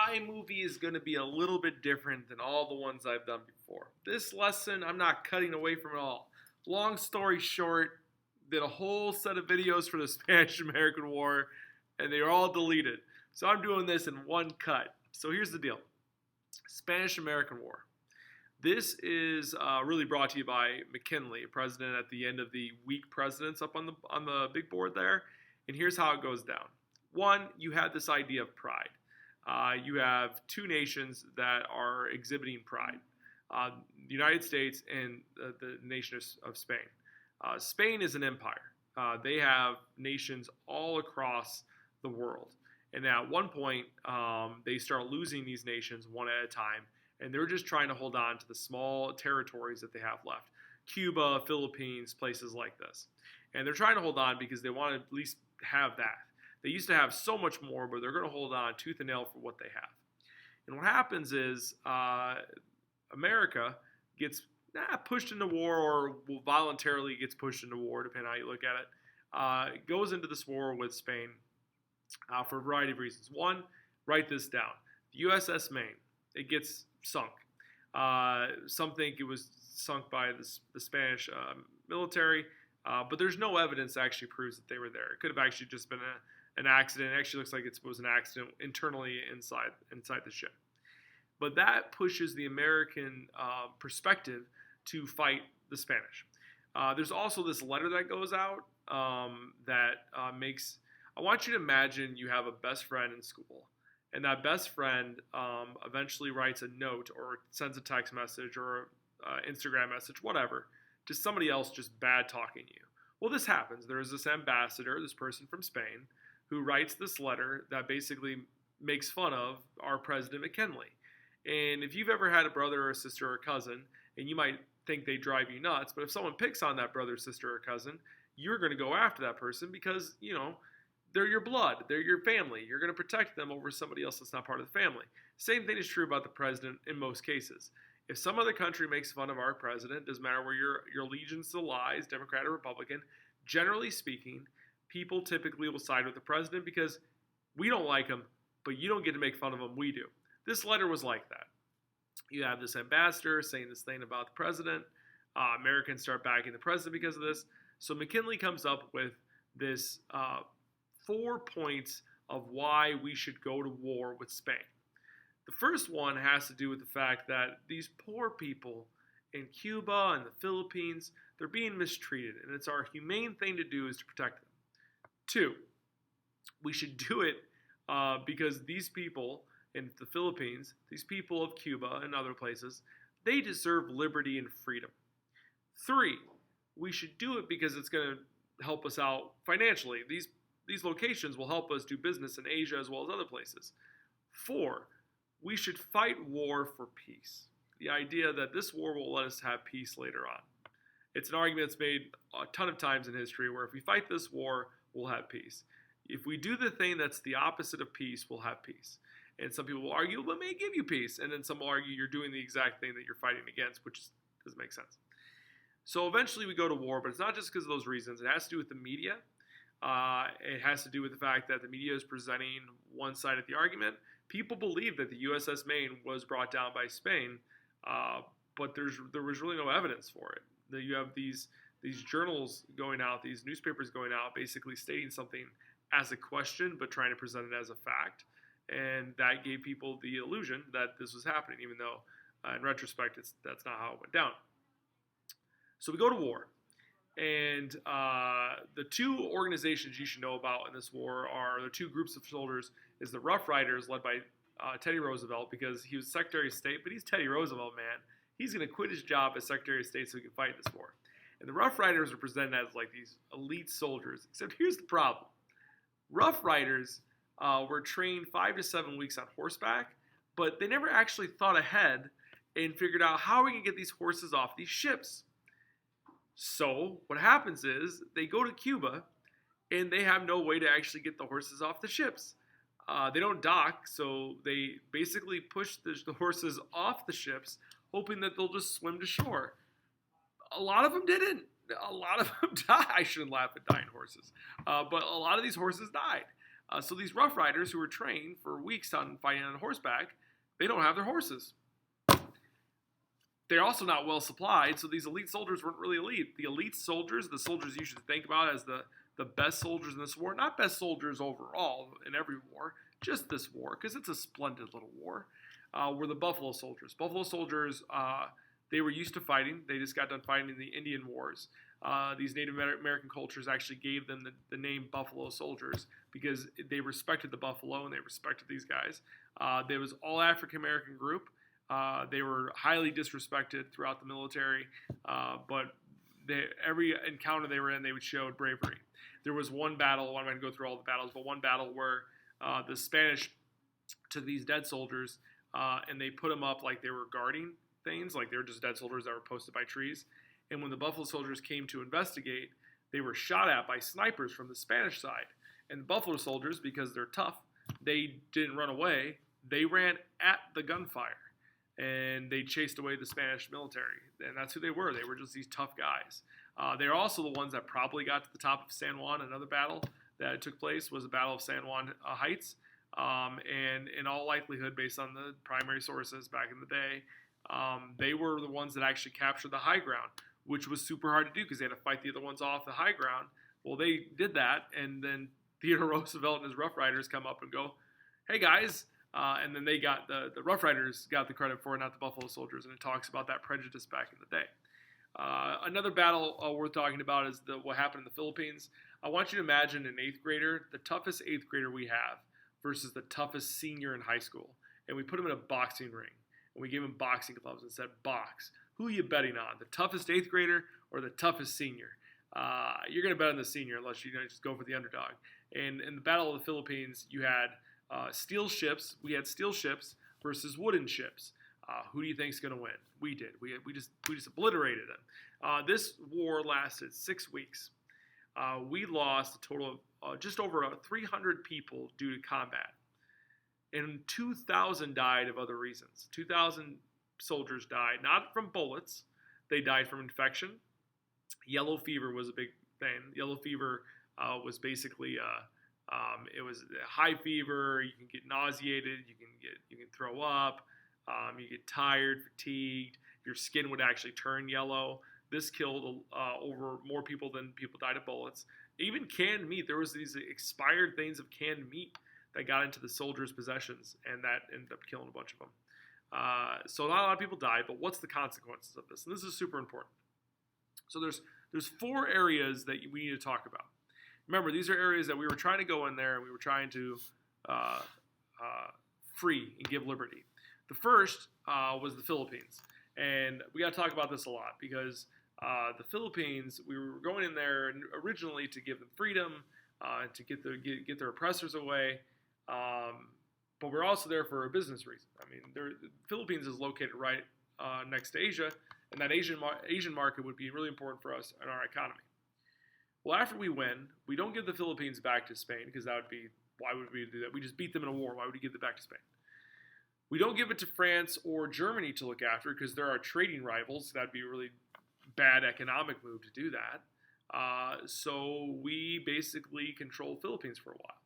iMovie is going to be a little bit different than all the ones I've done before. This lesson, I'm not cutting away from it all. Long story short, did a whole set of videos for the Spanish-American War, and they are all deleted. So I'm doing this in one cut. So here's the deal. Spanish-American War. This is really brought to you by McKinley, president at the end of the week presidents up on the big board there. And here's how it goes down. One, you have this idea of pride. You have two nations that are exhibiting pride. The United States and the nation of Spain. Spain is an empire. They have nations all across the world. And at one point, they start losing these nations one at a time, and they're just trying to hold on to the small territories that they have left. Cuba, Philippines, places like this. And they're trying to hold on because they want to at least have that. They used to have so much more, but they're going to hold on tooth and nail for what they have. And what happens is America gets pushed into war, or voluntarily gets pushed into war, depending on how you look at it. It goes into this war with Spain for a variety of reasons. One, write this down. The USS Maine, it gets sunk. Some think it was sunk by the Spanish military, but there's no evidence that actually proves that they were there. It could have actually just been an accident. It actually looks like it was an accident internally inside the ship. But that pushes the American perspective to fight the Spanish. There's also this letter that goes out that makes... I want you to imagine you have a best friend in school, and that best friend eventually writes a note or sends a text message or an Instagram message, whatever, to somebody else just bad talking you. Well, this happens. There is this ambassador, this person from Spain, who writes this letter that basically makes fun of our President McKinley. And if you've ever had a brother or a sister or a cousin, and you might think they drive you nuts, but if someone picks on that brother, sister, or cousin, you're going to go after that person because, they're your blood. They're your family. You're going to protect them over somebody else that's not part of the family. Same thing is true about the president in most cases. If some other country makes fun of our president, doesn't matter where your allegiance lies, Democrat or Republican, generally speaking, people typically will side with the president because we don't like him, but you don't get to make fun of him, we do. This letter was like that. You have this ambassador saying this thing about the president. Americans start backing the president because of this. So McKinley comes up with this 4 points of why we should go to war with Spain. The first one has to do with the fact that these poor people in Cuba and the Philippines, they're being mistreated, and it's our humane thing to do is to protect them. 2, we should do it because these people in the Philippines, these people of Cuba and other places, they deserve liberty and freedom. 3, we should do it because it's going to help us out financially. These locations will help us do business in Asia as well as other places. 4, we should fight war for peace. The idea that this war will let us have peace later on. It's an argument that's made a ton of times in history where if we fight this war, we'll have peace. If we do the thing that's the opposite of peace, we'll have peace. And some people will argue, well, it may give you peace. And then some will argue you're doing the exact thing that you're fighting against, which doesn't make sense. So eventually we go to war, but it's not just because of those reasons. It has to do with the media. It has to do with the fact that the media is presenting one side of the argument. People believe that the USS Maine was brought down by Spain, but there was really no evidence for it. That you have these journals going out, these newspapers going out, basically stating something as a question, but trying to present it as a fact. And that gave people the illusion that this was happening, even though in retrospect, that's not how it went down. So we go to war. And the two organizations you should know about in this war are the two groups of soldiers is the Rough Riders led by Teddy Roosevelt, because he was Secretary of State, but he's Teddy Roosevelt, man. He's going to quit his job as Secretary of State so he can fight this war. And the Rough Riders are presented as like these elite soldiers, except here's the problem. Rough Riders were trained 5 to 7 weeks on horseback, but they never actually thought ahead and figured out how we can get these horses off these ships. So what happens is they go to Cuba and they have no way to actually get the horses off the ships. They don't dock, so they basically push the horses off the ships, hoping that they'll just swim to shore. A lot of them didn't. A lot of them died. I shouldn't laugh at dying horses. But a lot of these horses died. So these Rough Riders who were trained for weeks on fighting on horseback, they don't have their horses. They're also not well supplied, so these elite soldiers weren't really elite. The elite soldiers, the soldiers you should think about as the best soldiers in this war, not best soldiers overall in every war, just this war, because it's a splendid little war, were the Buffalo Soldiers. Buffalo Soldiers, they were used to fighting. They just got done fighting in the Indian Wars. These Native American cultures actually gave them the name Buffalo Soldiers because they respected the buffalo and they respected these guys. There was all African American group. They were highly disrespected throughout the military, but every encounter they were in, they would show bravery. There was one battle, I'm not going to go through all the battles, but one battle where the Spanish took these dead soldiers and they put them up like they were guarding things, like they were just dead soldiers that were posted by trees. And when the Buffalo Soldiers came to investigate, they were shot at by snipers from the Spanish side. And the Buffalo Soldiers, because they're tough, they didn't run away. They ran at the gunfire. And they chased away the Spanish military. And that's who they were. They were just these tough guys. They're also the ones that probably got to the top of San Juan. Another battle that took place was the Battle of San Juan Heights. And in all likelihood, based on the primary sources back in the day, they were the ones that actually captured the high ground, which was super hard to do because they had to fight the other ones off the high ground. Well, they did that, and then Theodore Roosevelt and his Rough Riders come up and go, hey, guys. And then they got the Rough Riders got the credit for it, not the Buffalo Soldiers, and it talks about that prejudice back in the day. Another battle worth talking about is what happened in the Philippines. I want you to imagine an 8th grader, the toughest 8th grader we have, versus the toughest senior in high school. And we put him in a boxing ring, and we gave him boxing gloves and said, box. Who are you betting on, the toughest 8th grader or the toughest senior? You're going to bet on the senior unless you just go for the underdog. And in the Battle of the Philippines, you had steel ships. We had steel ships versus wooden ships. Who do you think is going to win? We did. We just obliterated them. This war lasted 6 weeks. We lost a total of just over 300 people due to combat, and 2,000 died of other reasons. 2,000 soldiers died not from bullets; they died from infection. Yellow fever was a big thing. Yellow fever was basically it was high fever. You can get nauseated. You can throw up. You get tired, fatigued. Your skin would actually turn yellow. This killed over more people than people died of bullets. Even canned meat. There was these expired things of canned meat that got into the soldiers' possessions, and that ended up killing a bunch of them. So not a lot of people died, but what's the consequences of this? And this is super important. So there's 4 areas that we need to talk about. Remember, these are areas that we were trying to go in there and we were trying to free and give liberty. The first was the Philippines. And we got to talk about this a lot because the Philippines, we were going in there originally to give them freedom, to get their oppressors away. But we're also there for a business reason. I mean, the Philippines is located right next to Asia, and that Asian market would be really important for us and our economy. Well, after we win, we don't give the Philippines back to Spain because that would be, why would we do that? We just beat them in a war. Why would we give it back to Spain? We don't give it to France or Germany to look after because they're our trading rivals. That'd be a really bad economic move to do that. So we basically control Philippines for a while.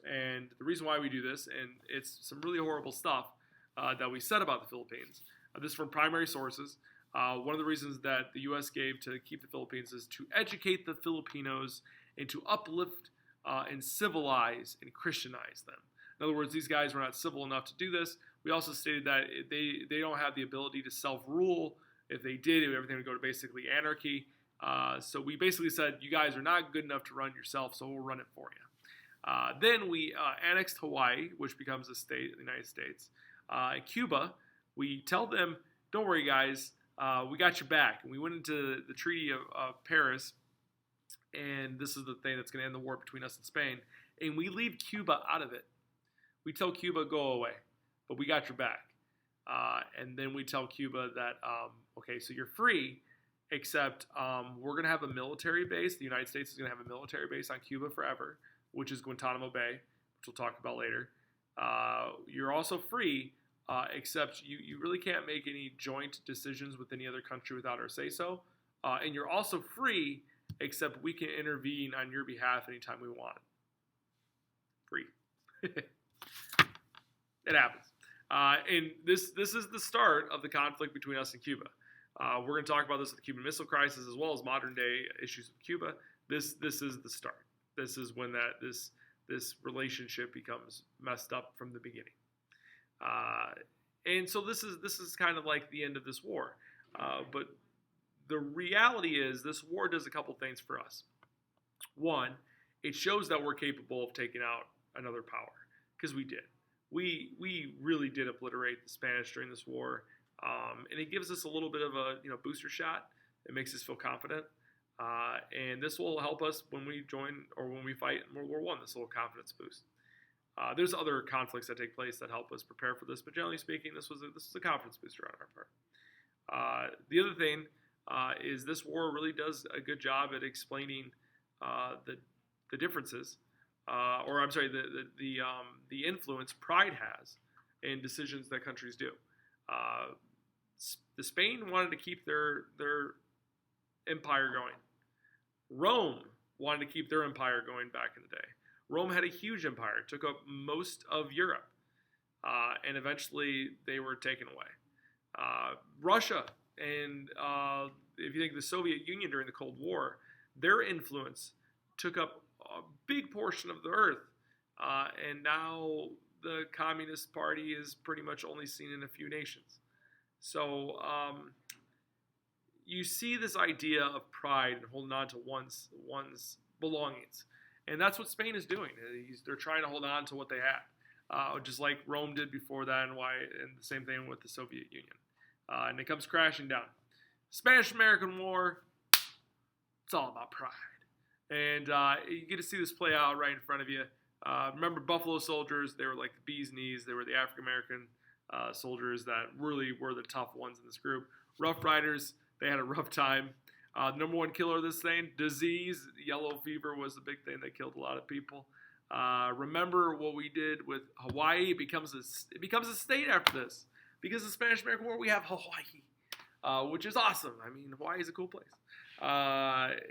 And the reason why we do this, and it's some really horrible stuff that we said about the Philippines. This is from primary sources. One of the reasons that the U.S. gave to keep the Philippines is to educate the Filipinos and to uplift and civilize and Christianize them. In other words, these guys were not civil enough to do this. We also stated that they don't have the ability to self-rule. If they did, everything would go to basically anarchy. So we basically said, you guys are not good enough to run yourself, so we'll run it for you. Then we annexed Hawaii, which becomes a state of the United States. Cuba, we tell them, don't worry, guys, we got your back. And we went into the Treaty of Paris, and this is the thing that's going to end the war between us and Spain. And we leave Cuba out of it. We tell Cuba, go away, but we got your back. And then we tell Cuba that, okay, so you're free, except we're going to have a military base. The United States is going to have a military base on Cuba forever, which is Guantanamo Bay, which we'll talk about later. You're also free, except you really can't make any joint decisions with any other country without our say-so. And you're also free, except we can intervene on your behalf anytime we want. Free. It happens. And this is the start of the conflict between us and Cuba. We're going to talk about this with the Cuban Missile Crisis as well as modern day issues with Cuba. This is the start. This is when this relationship becomes messed up from the beginning. And so this is kind of like the end of this war. But the reality is this war does a couple things for us. One, it shows that we're capable of taking out another power, because we did. We really did obliterate the Spanish during this war, and it gives us a little bit of a booster shot. It makes us feel confident, and this will help us when we join or when we fight in World War I. This little confidence boost. There's other conflicts that take place that help us prepare for this, but generally speaking, this was a confidence booster on our part. The other thing is this war really does a good job at explaining the differences, the influence pride has in decisions that countries do. The Spain wanted to keep their empire going. Rome wanted to keep their empire going back in the day. Rome had a huge empire, took up most of Europe, and eventually they were taken away. Russia, and if you think of the Soviet Union during the Cold War, their influence took up a big portion of the earth, and now the Communist Party is pretty much only seen in a few nations. So you see this idea of pride and holding on to one's belongings. And that's what Spain is doing. They're trying to hold on to what they had, just like Rome did before that, and the same thing with the Soviet Union. And it comes crashing down. Spanish-American War, it's all about pride. And you get to see this play out right in front of you. Remember Buffalo Soldiers? They were like the bee's knees. They were the African-American soldiers that really were the tough ones in this group. Rough Riders, they had a rough time. Number one killer of this thing, disease, yellow fever was the big thing that killed a lot of people. Remember what we did with Hawaii? It becomes a state after this. Because of the Spanish-American War, we have Hawaii, which is awesome. I mean, Hawaii is a cool place.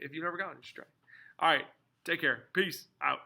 If you've never gone, you should try. All right, take care. Peace out.